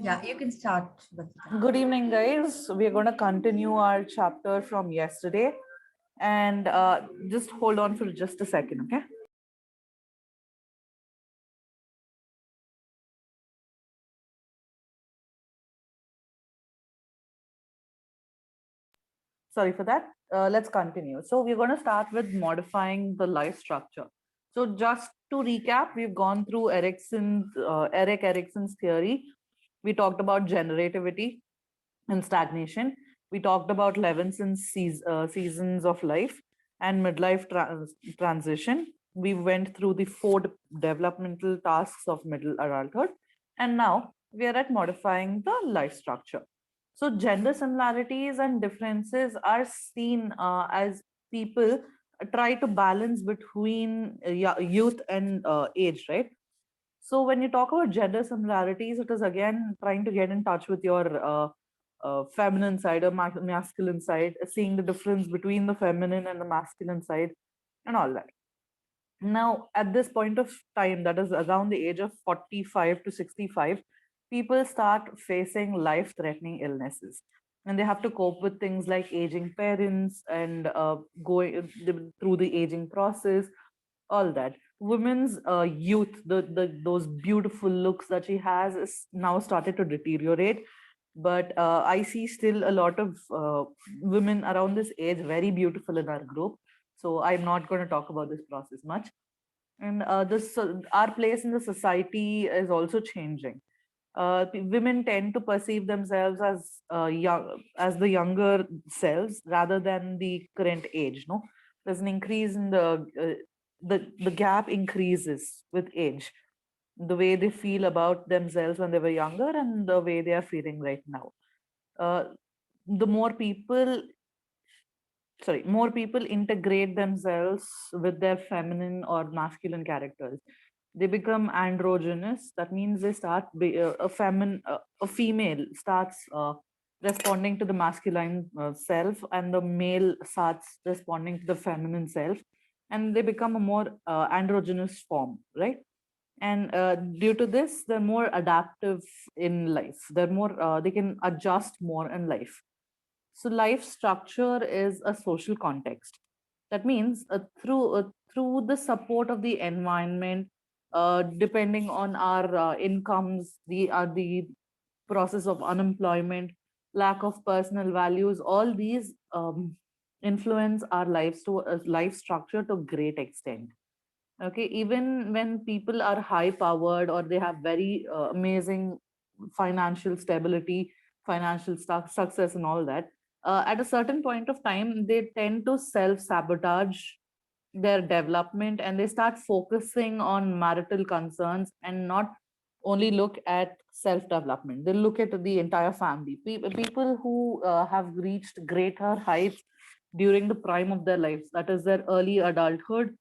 Yeah, you can start, Bakita. Good evening, guys. We're going to continue our chapter from yesterday. And just hold on for just a second, okay? Sorry for that. Let's continue. So, we're going to start with modifying the life structure. So, just to recap, we've gone through Erik Erickson's theory. We talked about generativity and stagnation. We talked about Levinson's seasons of life and midlife transition. We went through the four developmental tasks of middle adulthood. And now we are at modifying the life structure. So, gender similarities and differences are seen as people try to balance between youth and age, right? So when you talk about gender similarities, it is again trying to get in touch with your feminine side or masculine side, seeing the difference between the feminine and the masculine side, and all that. Now, at this point of time, that is around the age of 45 to 65, people start facing life-threatening illnesses, and they have to cope with things like aging parents and going through the aging process, all that. Women's youth, those beautiful looks that she has, is now started to deteriorate. But I see still a lot of women around this age very beautiful in our group. So I'm not going to talk about this process much. And this our place in the society is also changing. Women tend to perceive themselves as young, as the younger selves rather than the current age. No, there's an increase in the gap increases with age. The way they feel about themselves when they were younger and the way they are feeling right now. Uh, the more people integrate themselves with their feminine or masculine characters, they become androgynous. That means they start a female starts responding to the masculine self, and the male starts responding to the feminine self, and they become a more androgynous form, right? And due to this, they're more adaptive in life. They can adjust more in life. So life structure is a social context. That means through the support of the environment, depending on our incomes, the process of unemployment, lack of personal values, all these influence our life structure to great extent. Okay, even when people are high powered or they have very amazing financial stability, financial success and all that, at a certain point of time they tend to self sabotage their development, and they start focusing on marital concerns and not only look at self development. They look at the entire family. People who have reached greater heights during the prime of their lives, that is their early adulthood,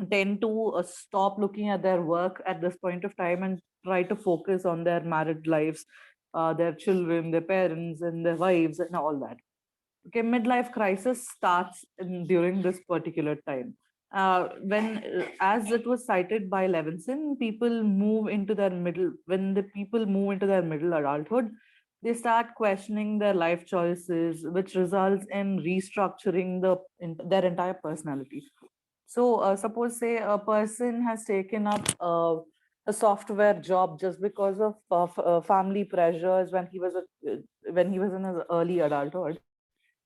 tend to stop looking at their work at this point of time and try to focus on their married lives, their children, their parents, and their wives, and all that. Okay, midlife crisis starts during this particular time. As it was cited by Levinson, when the people move into their middle adulthood, they start questioning their life choices, which results in restructuring their entire personality. So, suppose say a person has taken up a software job just because of family pressures when he was in his early adulthood.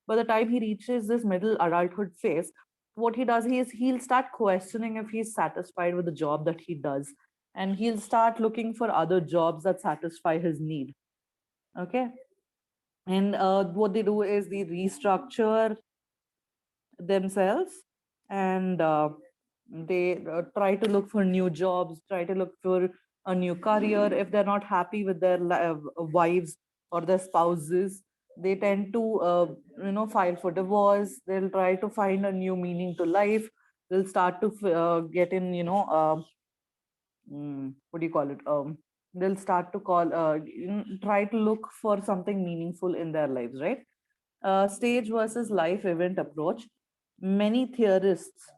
By the time he reaches this middle adulthood phase, what he does is he'll start questioning if he's satisfied with the job that he does, and he'll start looking for other jobs that satisfy his need. Okay, and what they do is they restructure themselves, and they try to look for new jobs, try to look for a new career. If they're not happy with their wives or their spouses, they tend to file for divorce. They'll try to find a new meaning to life. They'll start to get in, what do you call it, they'll start to try to look for something meaningful in their lives, right? Stage versus life event approach. Many theorists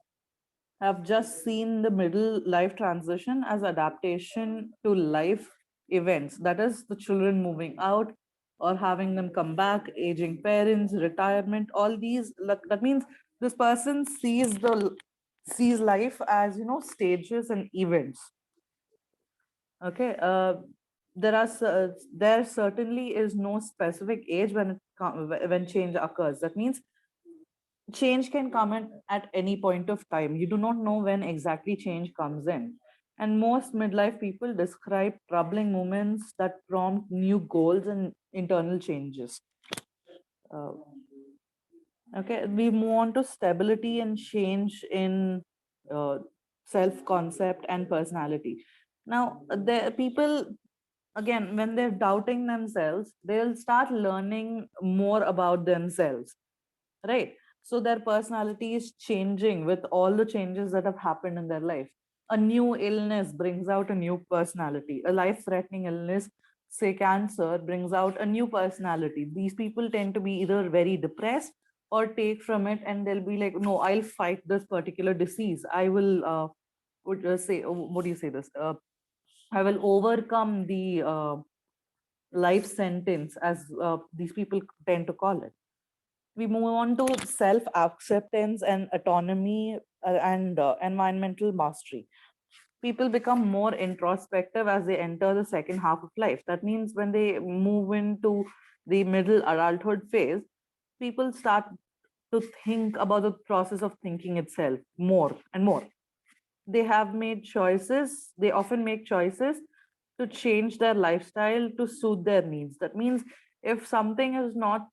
have just seen the middle life transition as adaptation to life events, that is the children moving out or having them come back, aging parents, retirement, all these, that means this person sees life as, stages and events. Okay. There certainly is no specific age when change occurs. That means change can come in at any point of time. You do not know when exactly change comes in. And most midlife people describe troubling moments that prompt new goals and internal changes. Uh, okay, we move on to stability and change in self concept and personality. Now, the people, again, when they're doubting themselves, they'll start learning more about themselves, right? So their personality is changing with all the changes that have happened in their life. A new illness brings out a new personality. A life threatening illness, say cancer, brings out a new personality. These people tend to be either very depressed or take from it, and they'll be like, no, I'll fight this particular disease. I will what do you say this I will overcome the life sentence, as these people tend to call it. We move on to self acceptance and autonomy, and environmental mastery. People become more introspective as they enter the second half of life. That means when they move into the middle adulthood phase, people start to think about the process of thinking itself more and more. They have made choices, they often make choices to change their lifestyle to suit their needs. That means if something is not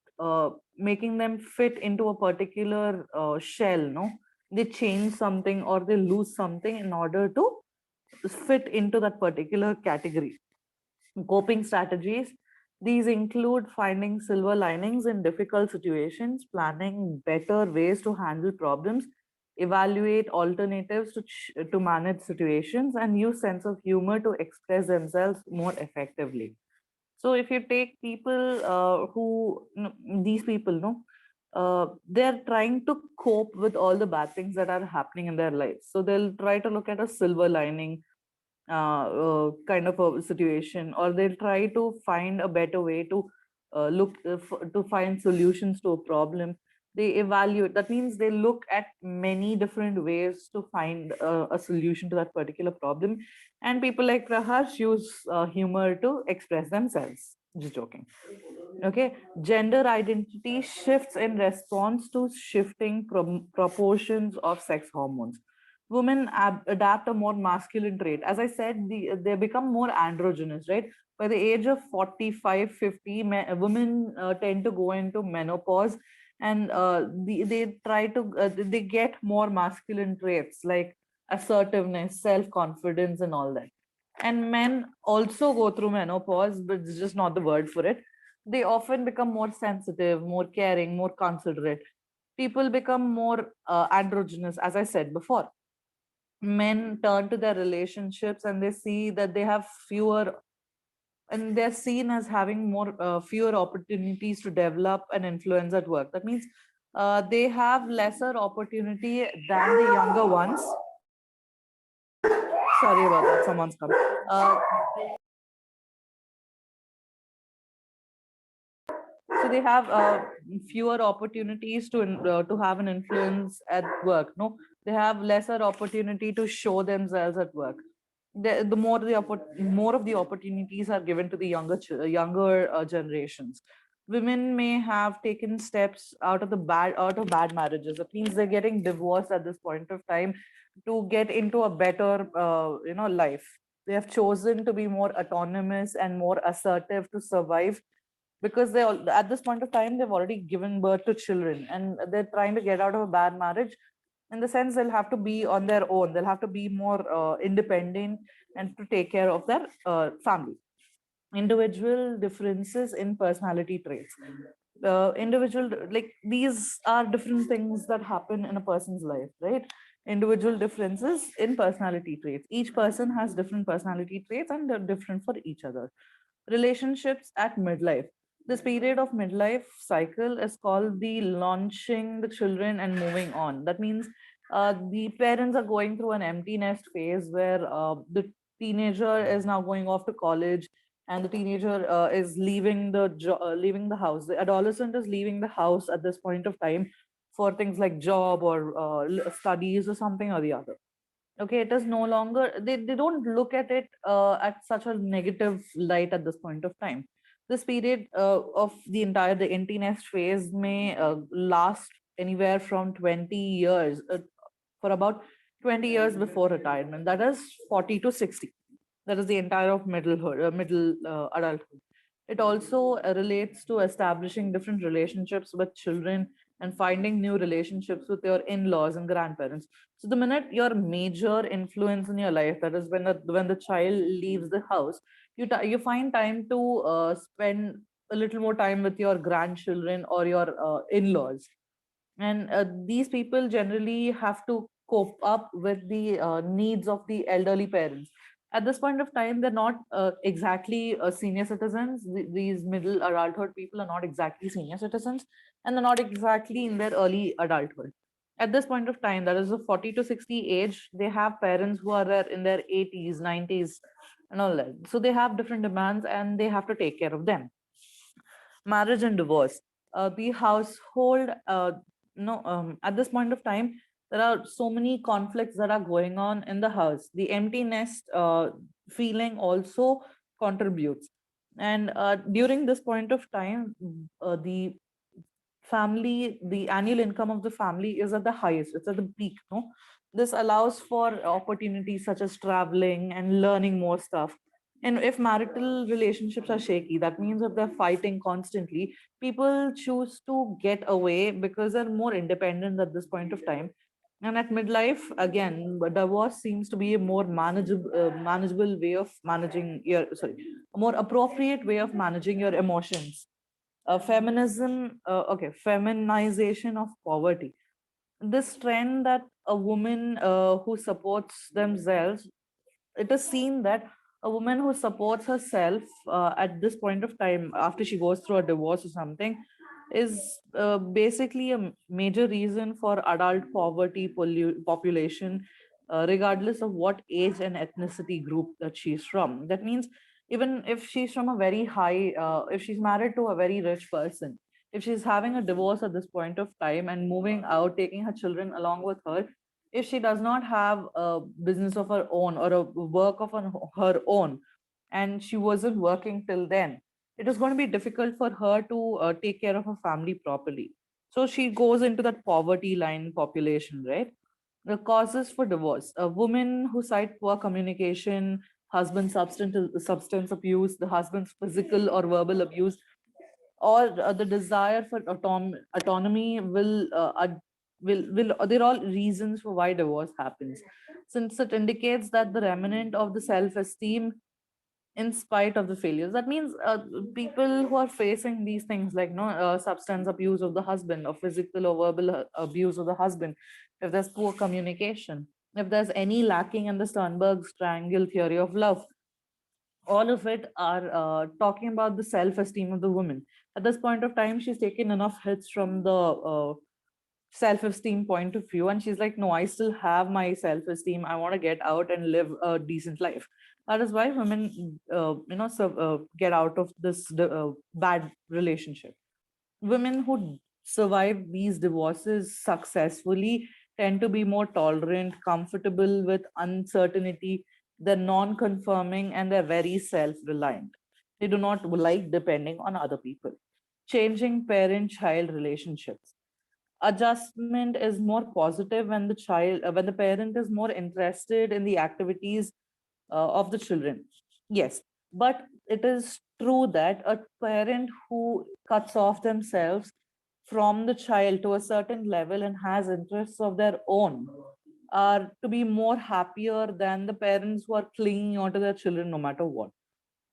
making them fit into a particular shell, no, they change something or they lose something in order to fit into that particular category. Coping strategies, these include finding silver linings in difficult situations, planning better ways to handle problems, evaluate alternatives to manage situations, and use sense of humor to express themselves more effectively. So if you take people these people, no, they're trying to cope with all the bad things that are happening in their lives. So they'll try to look at a silver lining kind of a situation, or they'll try to find a better way to to find solutions to a problem. They evaluate, that means they look at many different ways to find a solution to that particular problem. And people like Praharsh use humor to express themselves. Just joking. Okay, gender identity shifts in response to shifting proportions of sex hormones. Women adapt a more masculine trait. As I said, they become more androgynous, right? By the age of 45, 50, women tend to go into menopause, and they try to, they get more masculine traits like assertiveness, self-confidence, and all that. And men also go through menopause, but it's just not the word for it. They often become more sensitive, more caring, more considerate. People become more androgynous, as I said before. Men turn to their relationships and they see that they have fewer, and they're seen as having more fewer opportunities to develop and influence at work. That means they have lesser opportunity than the younger ones. Sorry about that, someone's come. So they have fewer opportunities to have an influence at work. No, they have lesser opportunity to show themselves at work. The more of the opportunities are given to the younger generations. Women may have taken steps out of bad marriages. That means they're getting divorced at this point of time to get into a better life. They have chosen to be more autonomous and more assertive to survive, because at this point of time they've already given birth to children and they're trying to get out of a bad marriage. In the sense, they'll have to be on their own, they'll have to be more independent and to take care of their family. Individual differences in personality traits, individual, like, these are different things that happen in a person's life, right? Individual differences in personality traits. Each person has different personality traits and they're different for each other. Relationships at midlife. This period of midlife cycle is called the launching the children and moving on. That means the parents are going through an empty nest phase where the teenager is now going off to college, and the teenager is leaving the house. The adolescent is leaving the house at this point of time for things like job or studies or something or the other. Okay, it is no longer, they don't look at it at such a negative light at this point of time. This period of the empty nest phase may last anywhere from 20 years, for about 20 years before retirement, that is 40 to 60. That is the entire of middle adulthood. It also relates to establishing different relationships with children and finding new relationships with your in-laws and grandparents. So the minute your major influence in your life, that is when the child leaves the house, you find time to spend a little more time with your grandchildren or your in-laws. And these people generally have to cope up with the needs of the elderly parents. At this point of time, they're not exactly senior citizens. These middle adulthood people are not exactly senior citizens, and they're not exactly in their early adulthood. At this point of time, that is the 40 to 60 age, they have parents who are there in their 80s, 90s, and all that. So they have different demands and they have to take care of them. Marriage and divorce. The household, at this point of time, there are so many conflicts that are going on in the house. The empty nest feeling also contributes. And during this point of time, the annual income of the family is at the highest, it's at the peak. No, this allows for opportunities such as traveling and learning more stuff. And if marital relationships are shaky, that means if they're fighting constantly, people choose to get away because they're more independent at this point of time. And at midlife, again, divorce seems to be a more manageable way of managing your, sorry, a more appropriate way of managing your emotions. Feminization of poverty. This trend that a woman who supports themselves, it is seen that a woman who supports herself at this point of time after she goes through a divorce or something is basically a major reason for adult poverty population, regardless of what age and ethnicity group that she's from. That means even if she's from a very high, if she's married to a very rich person, if she's having a divorce at this point of time and moving out, taking her children along with her, if she does not have a business of her own or a work of her own, and she wasn't working till then, it is going to be difficult for her to take care of her family properly. So she goes into that poverty line population, right? The causes for divorce: a woman who cite poor communication, husband's substance abuse, the husband's physical or verbal abuse, or the desire for autonomy will they're all reasons for why divorce happens, since it indicates that the remnant of the self-esteem in spite of the failures. That means people who are facing these things like no substance abuse of the husband or physical or verbal abuse of the husband, if there's poor communication, if there's any lacking in the Sternberg's triangle theory of love, all of it are talking about the self-esteem of the woman. At this point of time, she's taken enough hits from the self-esteem point of view, and she's like, no, I still have my self-esteem, I want to get out and live a decent life. That is why women get out of this bad relationship. Women who survive these divorces successfully tend to be more tolerant, comfortable with uncertainty, they're non-conforming, and they're very self-reliant. They do not like depending on other people. Changing parent-child relationships. Adjustment is more positive when when the parent is more interested in the activities of the children. Yes, but it is true that a parent who cuts off themselves from the child to a certain level and has interests of their own are to be more happier than the parents who are clinging onto their children no matter what.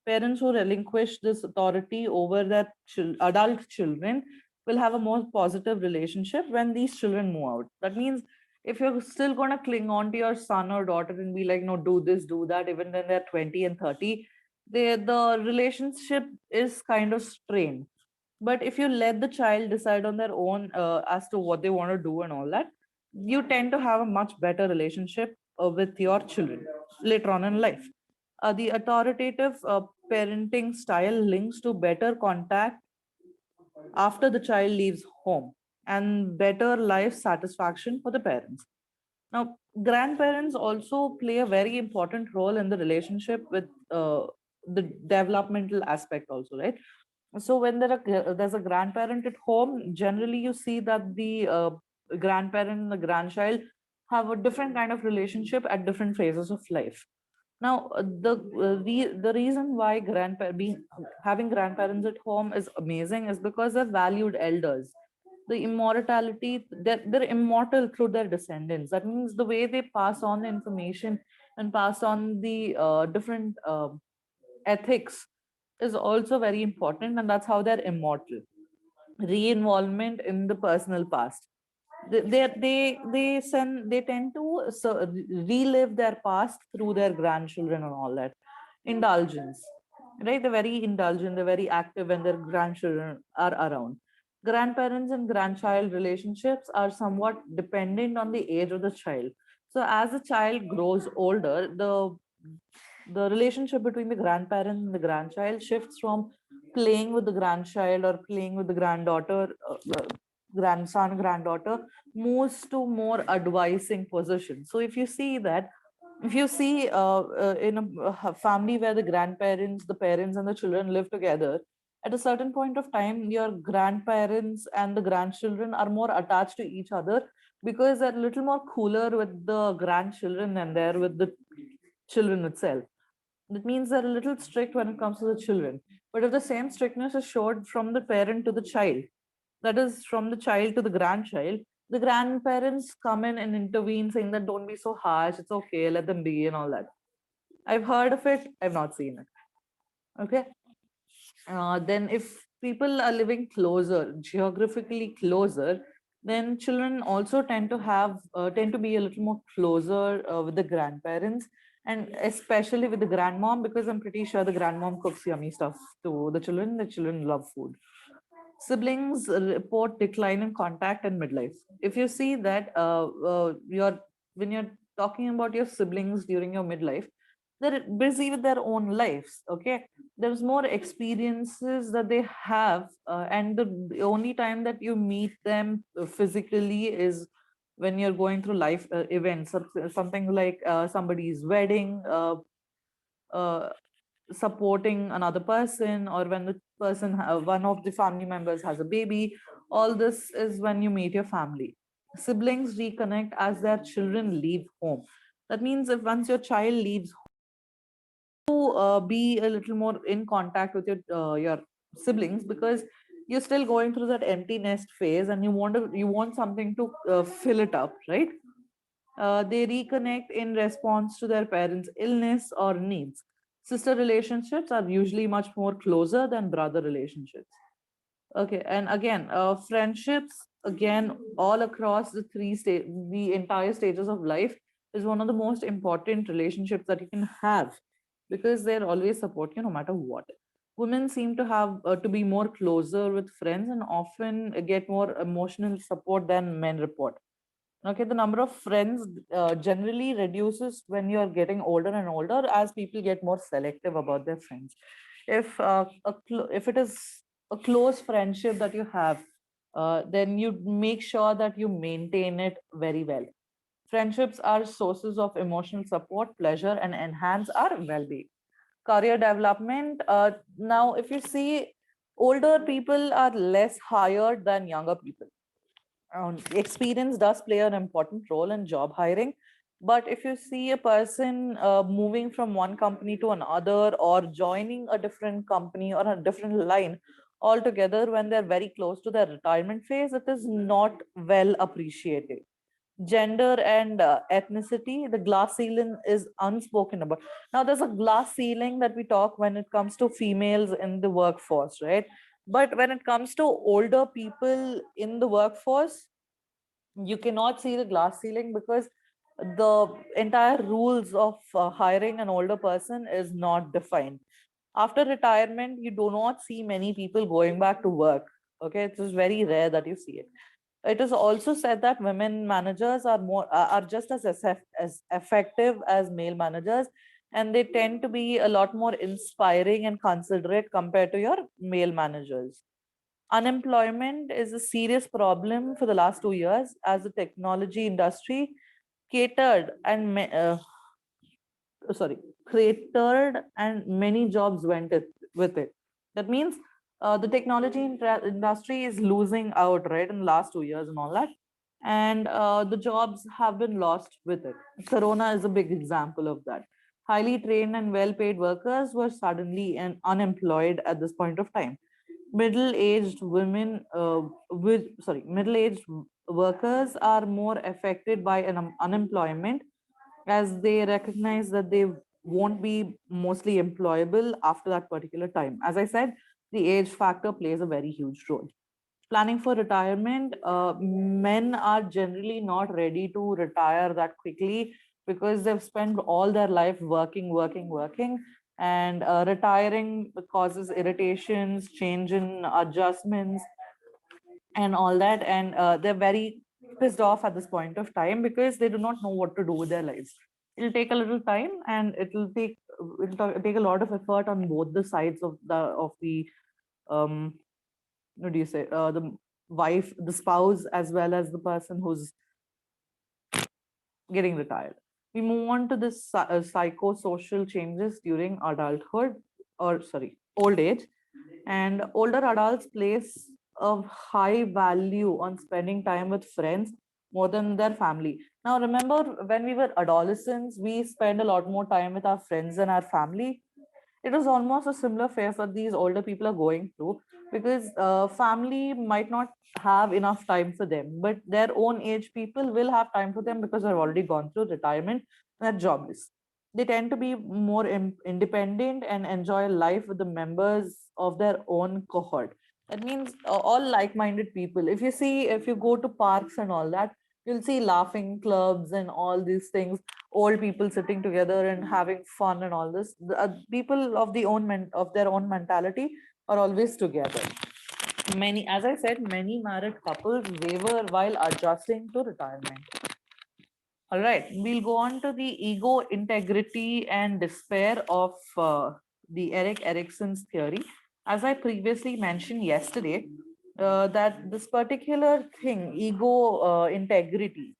Parents who relinquish this authority over their adult children will have a more positive relationship when these children move out. That means if you're still going to cling on to your son or daughter and be like, no, do this, do that, even when they're 20 and 30, the relationship is kind of strained. But if you let the child decide on their own as to what they want to do and all that, you tend to have a much better relationship with your children later on in life. The authoritative parenting style links to better contact after the child leaves home and better life satisfaction for the parents. Now, grandparents also play a very important role in the relationship with the developmental aspect also, right? So when there's a grandparent at home, generally you see that the grandparent and the grandchild have a different kind of relationship at different phases of life. Now, the reason why having grandparents at home is amazing is because they're valued elders. The immortality, they're immortal through their descendants. That means the way they pass on the information and pass on the different ethics is also very important, and that's how they're immortal. Re-involvement in the personal past. They tend to relive their past through their grandchildren and all that. Indulgence, right? They're very indulgent, they're very active when their grandchildren are around. Grandparents and grandchild relationships are somewhat dependent on the age of the child. So as the child grows older, the relationship between the grandparent and the grandchild shifts from playing with the grandchild or playing with the granddaughter, grandson, granddaughter, moves to more advising position. So if you see in a family where the grandparents, the parents, and the children live together, at a certain point of time, your grandparents and the grandchildren are more attached to each other because they're a little more cooler with the grandchildren than they're with the children itself. That means they're a little strict when it comes to the children. But if the same strictness is showed from the parent to the child, that is from the child to the grandchild, the grandparents come in and intervene, saying that don't be so harsh, it's okay, let them be, and all that. I've heard of it, I've not seen it. Okay. Then if people are living closer, geographically closer, then children also tend to be a little more closer with the grandparents, and especially with the grandmom, because I'm pretty sure the grandmom cooks yummy stuff to the children. The children love food. Siblings report decline in contact in midlife. If you see that when you're talking about your siblings during your midlife, they're busy with their own lives. Okay, there's more experiences that they have, and the only time that you meet them physically is when you're going through life events, something like somebody's wedding, uh, supporting another person, or when the one of the family members has a baby. All this is when you meet your family. Siblings reconnect as their children leave home. That means if once your child leaves, to be a little more in contact with your siblings, because you're still going through that empty nest phase and you want something to fill it up, right? They reconnect in response to their parents' illness or needs. Sister relationships are usually much more closer than brother relationships. Okay, and again, friendships, again, all across the entire stages of life, is one of the most important relationships that you can have, because they're always support you no matter what. Women seem to have to be more closer with friends and often get more emotional support than men report. Okay, the number of friends generally reduces when you're getting older and older, as people get more selective about their friends. If it is a close friendship that you have, then you make sure that you maintain it very well. Friendships are sources of emotional support, pleasure, and enhance our well-being. Career development. Now, if you see, older people are less hired than younger people. Experience does play an important role in job hiring, but if you see a person moving from one company to another, or joining a different company or a different line altogether when they're very close to their retirement phase, it is not well appreciated. Gender and ethnicity, the glass ceiling is unspoken about. Now there's a glass ceiling that we talk when it comes to females in the workforce, right? But when it comes to older people in the workforce, you cannot see the glass ceiling, because the entire rules of hiring an older person is not defined. After retirement, you do not see many people going back to work. Okay, it is very rare that you see it. It is also said that women managers are just as effective as male managers, and they tend to be a lot more inspiring and considerate compared to your male managers. Unemployment is a serious problem for the last 2 years as the technology industry catered and sorry, created and many jobs went with it. That means the technology industry is losing out, right, in the last 2 years and all that. And the jobs have been lost with it. Corona is a big example of that. Highly trained and well paid workers were suddenly and unemployed at this point of time. Middle-aged women, middle-aged workers are more affected by an unemployment as they recognize that they won't be mostly employable after that particular time. As I said, the age factor plays a very huge role. Planning for retirement, men are generally not ready to retire that quickly because they've spent all their life working, and retiring causes irritations, change in adjustments, and all that. And they're very pissed off at this point of time because they do not know what to do with their lives. It'll take a little time, and it'll take a lot of effort on both the sides of the um what do you say, the wife, the spouse, as well as the person who's getting retired. We move on to this psychosocial changes during adulthood, or sorry, old age. And older adults place a high value on spending time with friends more than their family. Now, remember when we were adolescents, we spend a lot more time with our friends than our family. It is almost a similar phase that these older people are going through because family might not have enough time for them, but their own age people will have time for them because they've already gone through retirement and are jobless. They tend to be more independent and enjoy life with the members of their own cohort. That means all like-minded people. If you go to parks and all that, you'll see laughing clubs and all these things, old people sitting together and having fun and all this. People of of their own mentality are always together. Many, as I said, many married couples waver while adjusting to retirement. All right, we'll go on to the ego, integrity, and despair of the Erik Erikson's theory. As I previously mentioned yesterday, that this particular thing, ego, integrity.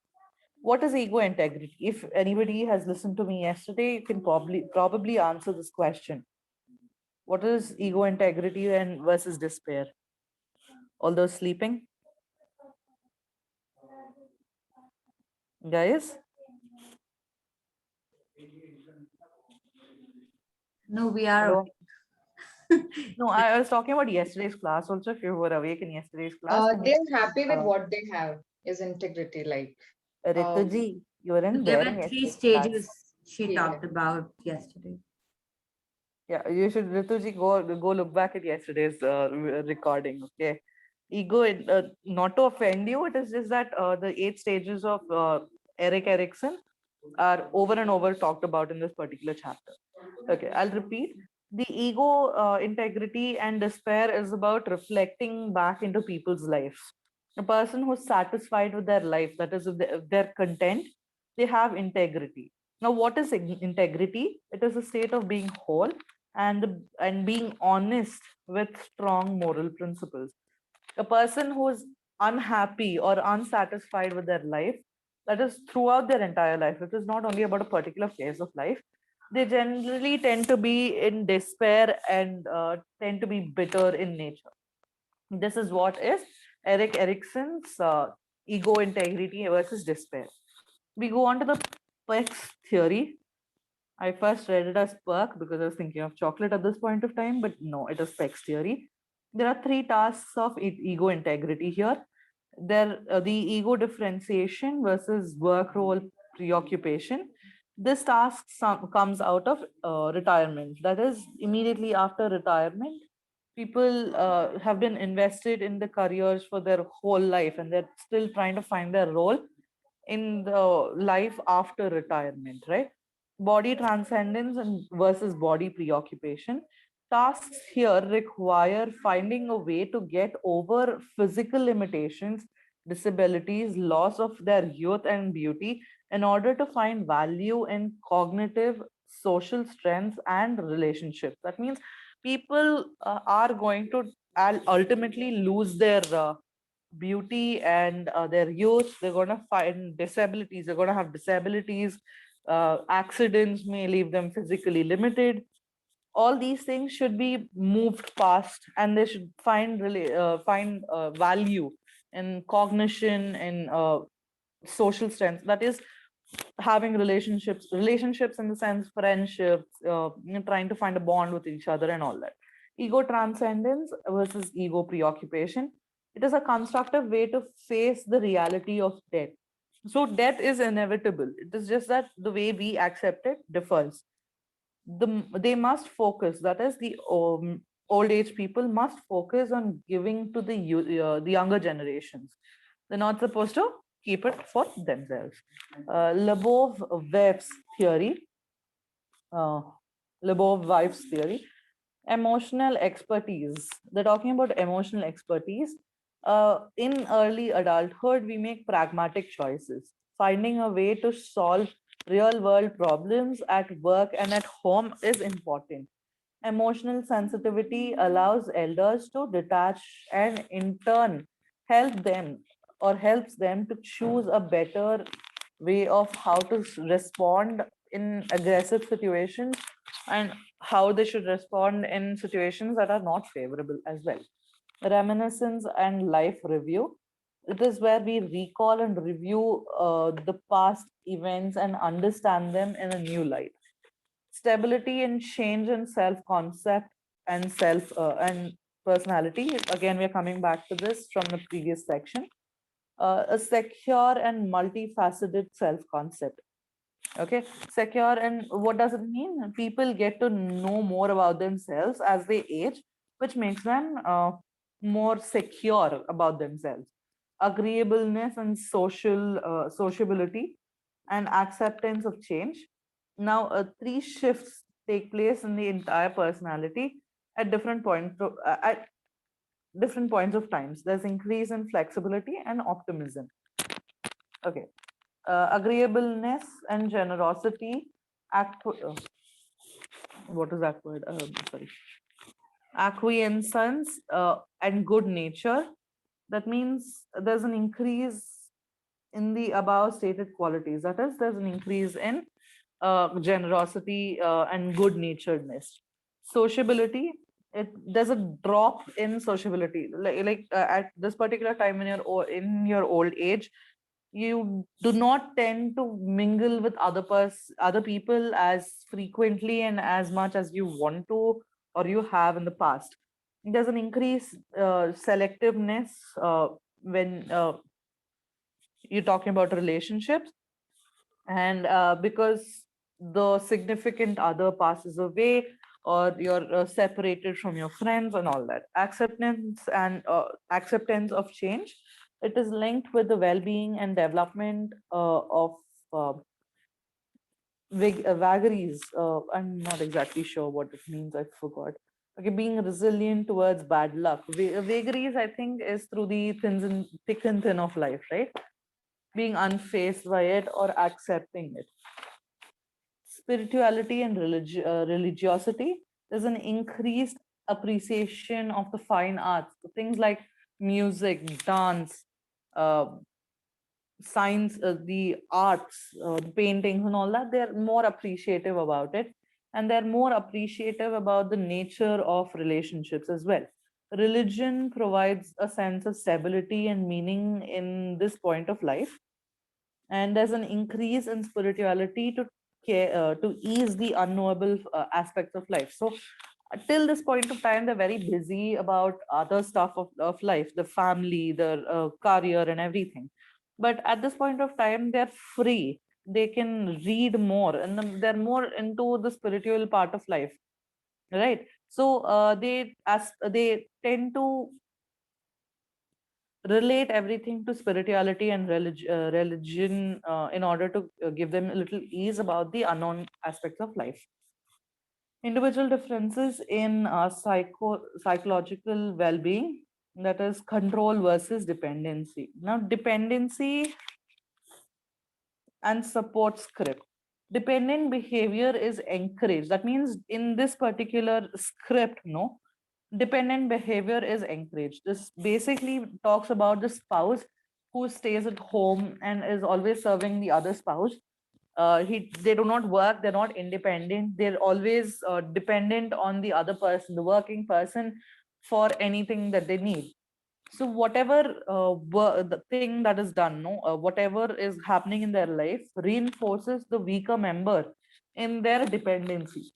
What is ego integrity? If anybody has listened to me yesterday, you can probably answer this question. What is ego integrity and versus despair? Although sleeping, guys. No, we are. Hello. No, I was talking about yesterday's class. Also, if you were awake in yesterday's class, then They're happy with uh, what they have is integrity. Like, um, Rituji, you were in There there in were three yesterday's class. stages she yeah. talked about yesterday. Yeah, you should, Rituji, go look back at yesterday's recording. Okay, ego, not to offend you, it is just that the 8 stages of Erik Erikson are over and over talked about in this particular chapter. Okay, I'll repeat. The ego, integrity, and despair is about reflecting back into people's lives. A person who's satisfied with their life, that is, if they're content, they have integrity. Now, what is integrity? It is a state of being whole and being honest with strong moral principles. A person who is unhappy or unsatisfied with their life, that is throughout their entire life, it is not only about a particular phase of life, they generally tend to be in despair and tend to be bitter in nature. This is what is Erik Erikson's ego, integrity versus despair. We go on to the Peck's theory. I first read it as Perk because I was thinking of chocolate at this point of time, but no, it is Peck's theory. There are three tasks of ego integrity here. The ego differentiation versus work role preoccupation. This task comes out of retirement. That is, immediately after retirement, people have been invested in the careers for their whole life, and they're still trying to find their role in the life after retirement, right? Body transcendence and versus body preoccupation. Tasks here require finding a way to get over physical limitations, disabilities, loss of their youth and beauty in order to find value in cognitive, social strengths and relationships. That means people are going to ultimately lose their beauty and their youth. They're going to find disabilities. They're going to have disabilities. Accidents may leave them physically limited. All these things should be moved past, and they should find value in cognition and social strength. That is having relationships in the sense friendships, trying to find a bond with each other and all that. Ego transcendence versus ego preoccupation. It is a constructive way to face the reality of death. So death is inevitable. It is just that the way we accept it differs. They must focus, that is the old age people must focus on giving to the younger generations. They're not supposed to keep it for themselves. Lebov-Web's theory, uh, Lebov-Web's theory, emotional expertise. They're talking about emotional expertise. In early adulthood, we make pragmatic choices. Finding a way to solve real world problems at work and at home is important. Emotional sensitivity allows elders to detach and in turn help them or helps them to choose a better way of how to respond in aggressive situations and how they should respond in situations that are not favorable as well. Reminiscence and life review. It is where we recall and review the past events and understand them in a new light. Stability and change in self-concept and self and personality. Again, we are coming back to this from the previous section. A secure and multifaceted self-concept. Okay, secure, and what does it mean? People get to know more about themselves as they age, which makes them more secure about themselves. Agreeableness and sociability and acceptance of change. Now, three shifts take place in the entire personality at different points of times. There's increase in flexibility and optimism. Okay, agreeableness and generosity. What is that word? Sorry. Acquiescence and good nature. That means there's an increase in the above stated qualities. That is, there's an increase in generosity and good naturedness. Sociability, there's a drop in sociability. At this particular time in your old age, you do not tend to mingle with other people as frequently and as much as you want to or you have in the past. There's an increase selectiveness when you're talking about relationships, and because the significant other passes away or you're separated from your friends and all that. Acceptance of change, it is linked with the well-being and development of uh, vagaries. I'm not exactly sure what it means, I forgot. Okay, being resilient towards bad luck. Vagaries, I think, is through the thick and thin of life, right? Being unfazed by it or accepting it. Spirituality and religiosity, there's an increased appreciation of the fine arts, things like music, dance, uh, science, the arts, the paintings and all that. They're more appreciative about it, and they're more appreciative about the nature of relationships as well. Religion provides a sense of stability and meaning in this point of life, and there's an increase in spirituality to to ease the unknowable aspects of life. So till this point of time, they're very busy about other stuff of life, the family, the career and everything. But at this point of time, they're free. They can read more, and then they're more into the spiritual part of life, right? So they tend to relate everything to spirituality and religion in order to give them a little ease about the unknown aspects of life. Individual differences in psychological well-being, that is control versus dependency. Now, dependency and support script. dependent behavior is encouraged. That means in this particular script, no, dependent behavior is encouraged. This basically talks about the spouse who stays at home and is always serving the other spouse. They do not work, they're not independent, they're always dependent on the other person, the working person, for anything that they need. So whatever the thing that is done, no, whatever is happening in their life reinforces the weaker member in their dependency.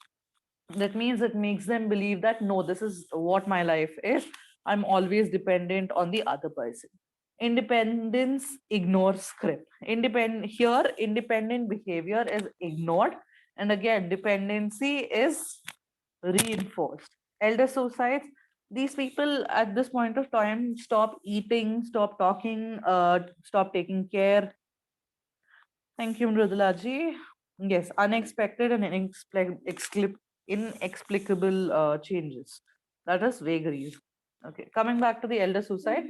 That means it makes them believe that no, this is what my life is, I'm always dependent on the other person. Independence ignores script. Independent behavior is ignored, and again dependency is reinforced. Elder suicides, these people at this point of time stop eating, stop talking, stop taking care. Thank you, Mrudulaji. Yes, unexpected and inexplicable changes. That is vagaries. Okay, coming back to the elder suicide,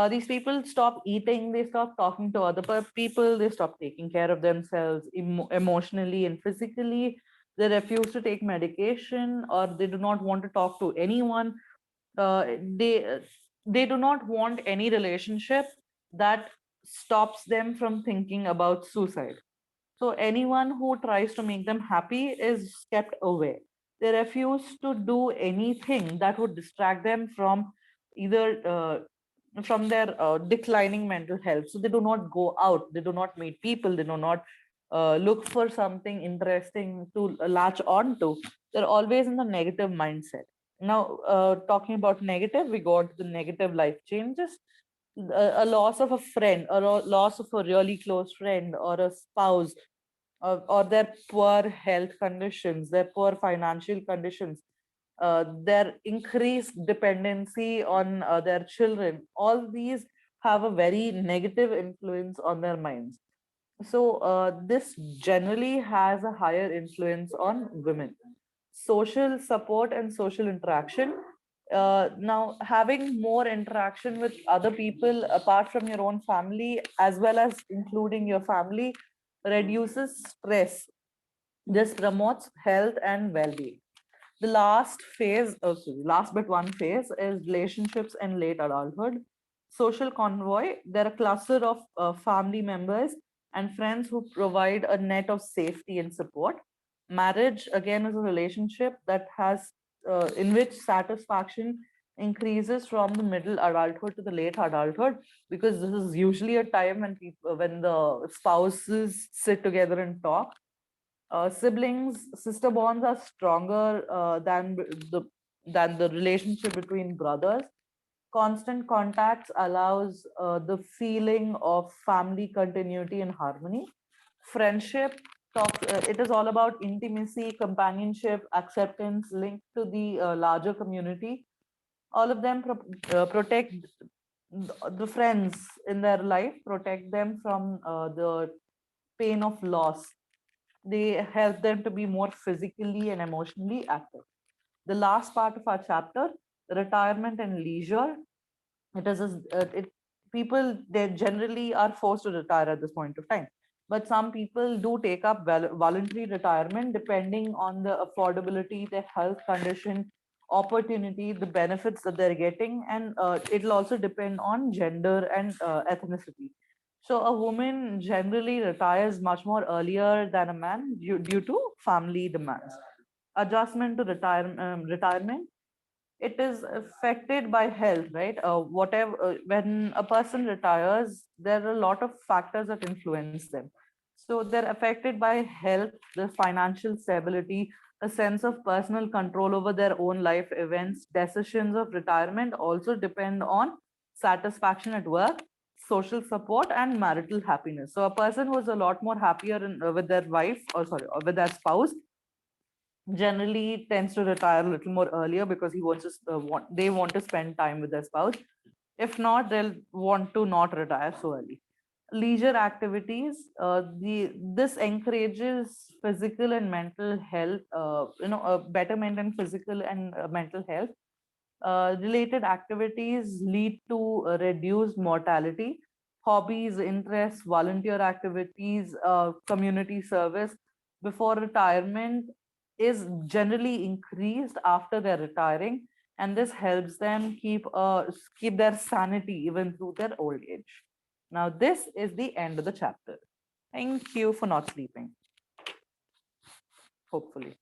these people stop eating, they stop talking to other people, they stop taking care of themselves emotionally and physically. They refuse to take medication, or they do not want to talk to anyone. They do not want any relationship that stops them from thinking about suicide. So anyone who tries to make them happy is kept away. They refuse to do anything that would distract them from either from their declining mental health. So they do not go out, they do not meet people, they do not look for something interesting to latch on to. They're always in the negative mindset. Now, talking about negative, we got the negative life changes. A loss of a friend, or a loss of a really close friend, or a spouse, or their poor health conditions, their poor financial conditions, their increased dependency on their children, all these have a very negative influence on their minds. So, this generally has a higher influence on women. Social support and social interaction. Now, having more interaction with other people apart from your own family, as well as including your family, reduces stress. This promotes health and well-being. The last phase, last but one phase, is relationships and late adulthood. Social convoy, they're a cluster of family members and friends who provide a net of safety and support. Marriage, again, is a relationship that has, in which satisfaction increases from the middle adulthood to the late adulthood, because this is usually a time when when the spouses sit together and talk. Siblings, sister bonds are stronger than the relationship between brothers. Constant contacts allows the feeling of family continuity and harmony. Friendship it is all about intimacy, companionship, acceptance linked to the larger community. All of them protect the friends in their life, protect them from the pain of loss. They help them to be more physically and emotionally active. The last part of our chapter, retirement and leisure. It is people, they generally are forced to retire at this point of time, but some people do take up voluntary retirement depending on the affordability, their health condition, opportunity, the benefits that they're getting, and it'll also depend on gender and ethnicity. So a woman generally retires much more earlier than a man due to family demands. Adjustment to retirement, it is affected by health, right? Whatever When a person retires, there are a lot of factors that influence them. So they're affected by health, the financial stability, a sense of personal control over their own life events. Decisions of retirement also depend on satisfaction at work, social support, and marital happiness. So a person who's a lot more happier with their wife, or with their spouse, generally tends to retire a little more earlier, because they want to spend time with their spouse. If not, they'll want to not retire so early. Leisure activities, this encourages physical and mental health, betterment in physical and mental health. Related activities lead to reduced mortality. Hobbies, interests, volunteer activities, community service, before retirement is generally increased after they're retiring, and this helps them keep their sanity even through their old age. Now, this is the end of the chapter. Thank you for not sleeping. Hopefully.